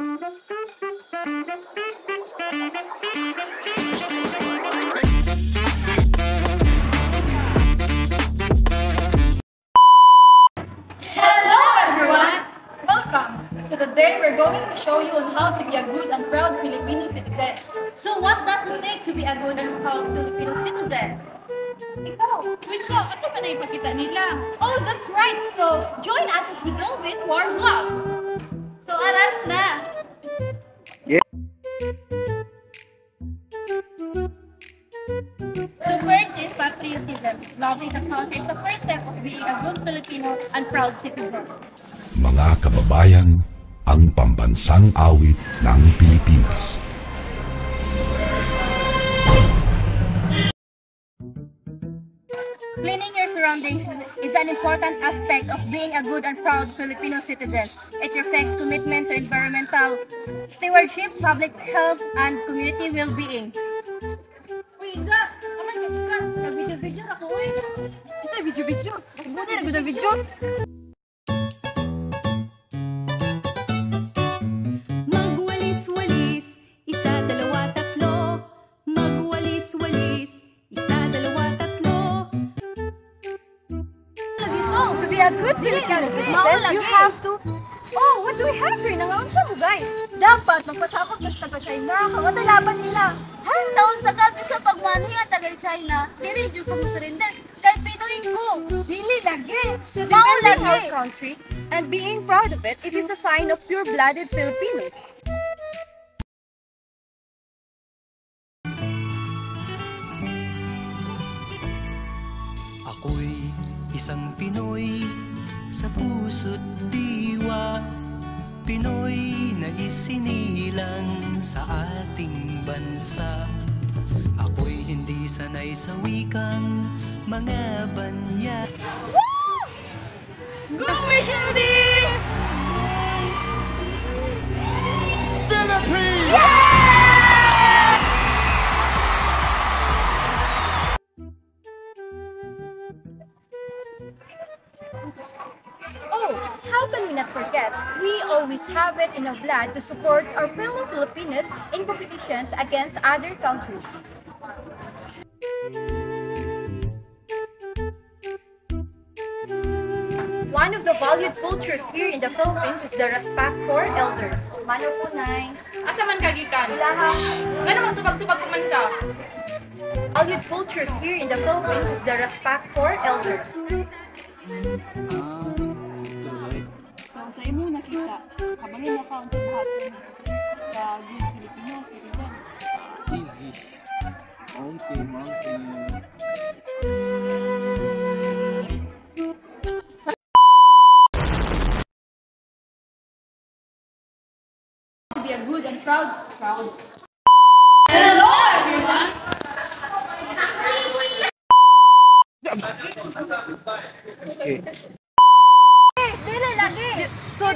Hello everyone! Welcome! So today we're going to show you on how to be a good and proud Filipino citizen. So what does it take to be a good and proud Filipino citizen? Ikaw, ano ba na ipakita nila? Oh, that's right! So, join us as we go with our vlog! So, aral na! So first is patriotism. Loving the country is the first step of being a good Filipino and proud citizen. Mga kababayan, ang pambansang awit ng Pilipinas. Cleaning your surroundings is an important aspect of being a good and proud Filipino citizen. It reflects commitment to environmental stewardship, public health, and community well-being. Isa! Aman ka, isa! Nag-video-video ako eh! Isa, video-video! Buti na video-video! Magwalis-walis, isa, dalawa, tatlo. Magwalis-walis, isa, dalawa, tatlo. To be a good Filipino citizen, you have to... Oh, what do we have here? Nangaunsa mo, guys? Dapat magpasakot ka sa taga-China, kamatalaban nila! Taon sa gabi sa pagmanhi at taga-China, dili dyan ko mo surrender. Kay Pinoy ko, dili lagi. So defending our country and being proud of it, it is a sign of pure-blooded Filipino. Ako'y isang Pinoy sa puso't diwa, Pinoy na isinilang sa ating bansa. Ako'y hindi sanay sa wikang mga banya. Go missionary! Oh, how can we not forget? We always have it in our blood to support our fellow Filipinos in competitions against other countries. One of the valued cultures here in the Philippines is the respect for elders. Mano po, Nay. Asa man kagikan? Ilahang Ano mang tubag-tubag ko man ka? valued cultures here in the Philippines is the respect for elders. So, sa imo nakita, habang yung account sa lahat sa good Filipino citizen. Easy. Momsy. To be a good and proud. Hello everyone! Okay. Dili lagi. So,